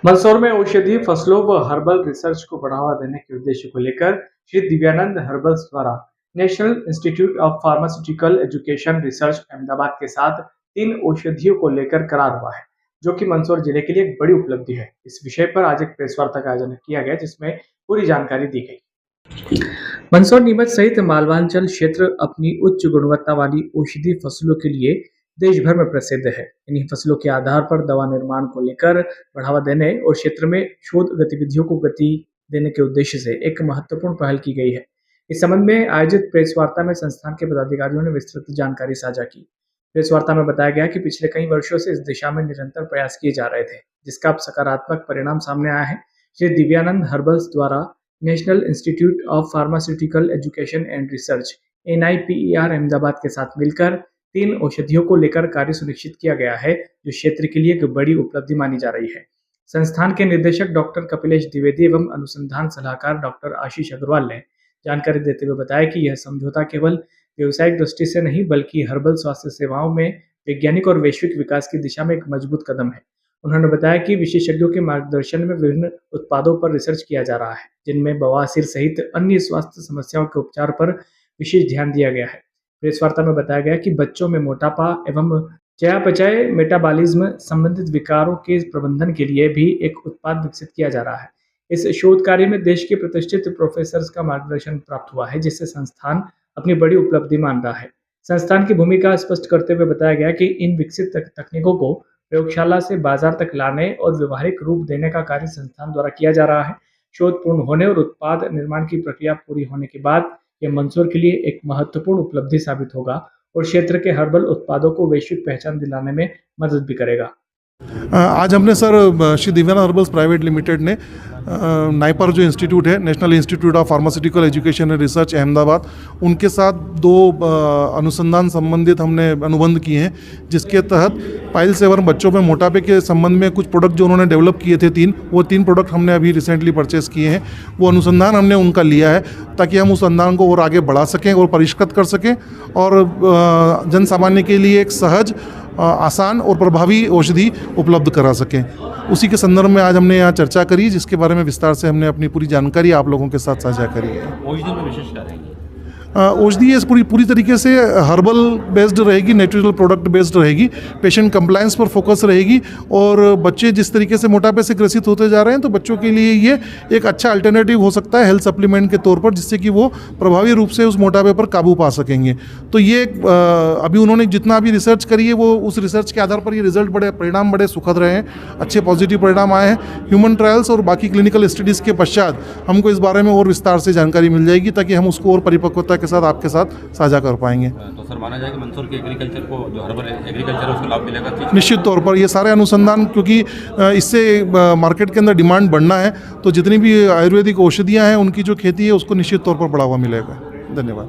मंदसौर में औषधीय फसलों व हर्बल रिसर्च को बढ़ावा देने के उद्देश्य को लेकर श्री दिव्यानंद हर्बल्स द्वारा national institute of pharmaceutical education research Ahmedabad के साथ 3 औषधियों को लेकर करार हुआ है, जो कि मंदसौर जिले के लिए एक बड़ी उपलब्धि है। इस विषय पर आज एक प्रेस वार्ता का आयोजन किया गया, जिसमें पूरी जानकारी दी गई। मंदसौर, नीमच सहित मालवांचल क्षेत्र अपनी उच्च गुणवत्ता वाली औषधीय फसलों के लिए देश भर में प्रसिद्ध है। इन्हीं फसलों के आधार पर दवा निर्माण को लेकर बढ़ावा देने और क्षेत्र में शोध गतिविधियों को गति देने के उद्देश्य से एक महत्वपूर्ण पहल की गई है। इस संबंध में आयोजित प्रेस वार्ता में संस्थान के पदाधिकारियों ने विस्तृत जानकारी साझा की। प्रेस वार्ता में बताया गया कि पिछले कई वर्षों से इस दिशा में निरंतर प्रयास किए जा रहे थे, जिसका अब सकारात्मक परिणाम सामने आया है। श्री दिव्यानंद हर्बल्स द्वारा national institute of pharmaceutical education and research NIPER Ahmedabad के साथ मिलकर 3 औषधियों को लेकर कार्य सुनिश्चित किया गया है, जो क्षेत्र के लिए एक बड़ी उपलब्धि मानी जा रही है। संस्थान के निदेशक डॉक्टर कपिलेश द्विवेदी एवं अनुसंधान सलाहकार डॉक्टर आशीष अग्रवाल ने जानकारी देते हुए बताया कि यह समझौता केवल व्यवसायिक दृष्टि से नहीं, बल्कि हर्बल स्वास्थ्य सेवाओं में वैज्ञानिक और वैश्विक विकास की दिशा में एक मजबूत कदम है। उन्होंने बताया कि विशेषज्ञों के मार्गदर्शन में विभिन्न उत्पादों पर रिसर्च किया जा रहा है, जिनमें बवासीर सहित अन्य स्वास्थ्य समस्याओं के उपचार पर विशेष ध्यान दिया गया है। प्रेस वार्ता में बताया गया कि बच्चों में मोटापा एवं चयापचय मेटाबॉलिज्म संबंधित विकारों के प्रबंधन के लिए भी एक उत्पाद विकसित किया जा रहा है। इस शोध कार्य में देश के प्रतिष्ठित प्रोफेसर्स का मार्गदर्शन प्राप्त हुआ है, जिससे संस्थान अपनी बड़ी उपलब्धि मान रहा है। संस्थान की भूमिका स्पष्ट करते हुए बताया गया कि इन विकसित तकनीकों को प्रयोगशाला से बाजार तक लाने और व्यवहारिक रूप देने का कार्य संस्थान द्वारा किया जा रहा है। शोध पूर्ण होने और उत्पाद निर्माण की प्रक्रिया पूरी होने के बाद यह मंदसौर के लिए एक महत्वपूर्ण उपलब्धि साबित होगा और क्षेत्र के हर्बल उत्पादों को वैश्विक पहचान दिलाने में मदद भी करेगा। आज हमने sir Shri Divyanand herbals private limited ने नाइपर जो इंस्टीट्यूट है, national institute of pharmaceutical education and research Ahmedabad, उनके साथ 2 अनुसंधान संबंधित हमने अनुबंध किए हैं, जिसके तहत पाइल्स एवं बच्चों में मोटापे के संबंध में कुछ प्रोडक्ट जो उन्होंने डेवलप किए थे 3, वो 3 प्रोडक्ट हमने अभी रिसेंटली परचेस किए हैं। वो अनुसंधान हमने उनका लिया है ताकि हम उस अनुसंधान को और आगे बढ़ा सकें और परिष्कृत कर सकें और जन सामान्य के लिए एक सहज, आसान और प्रभावी औषधि उपलब्ध करा सकें। उसी के संदर्भ में आज हमने यहाँ चर्चा करी, जिसके बारे में विस्तार से हमने अपनी पूरी जानकारी आप लोगों के साथ साझा करी है। औषधि में विशेष क्या रहेगी? औषधि ये पूरी तरीके से हर्बल बेस्ड रहेगी, नेचुरल प्रोडक्ट बेस्ड रहेगी, पेशेंट कंप्लायंस पर फोकस रहेगी और बच्चे जिस तरीके से मोटापे से ग्रसित होते जा रहे हैं, तो बच्चों के लिए ये एक अच्छा अल्टरनेटिव हो सकता है हेल्थ सप्लीमेंट के तौर पर, जिससे कि वो प्रभावी रूप से उस मोटापे पर काबू पा सकेंगे। तो ये अभी उन्होंने जितना भी रिसर्च करी है, वो उस रिसर्च के आधार पर ये परिणाम बड़े सुखद रहे हैं, अच्छे पॉजिटिव परिणाम आए हैं। ह्यूमन ट्रायल्स और बाकी क्लिनिकल स्टडीज़ के पश्चात हमको इस बारे में और विस्तार से जानकारी मिल जाएगी, ताकि हम उसको और परिपक्वता के साथ आपके साथ साझा कर पाएंगे। तो सर, माना जाए कि मंदसौर के एग्रीकल्चर को, जो हर्बल एग्रीकल्चर है, उसको लाभ मिलेगा? निश्चित तौर पर ये सारे अनुसंधान, क्योंकि इससे मार्केट के अंदर डिमांड बढ़ना है, तो जितनी भी आयुर्वेदिक औषधियाँ हैं उनकी जो खेती है उसको निश्चित तौर पर बढ़ावा मिलेगा। धन्यवाद।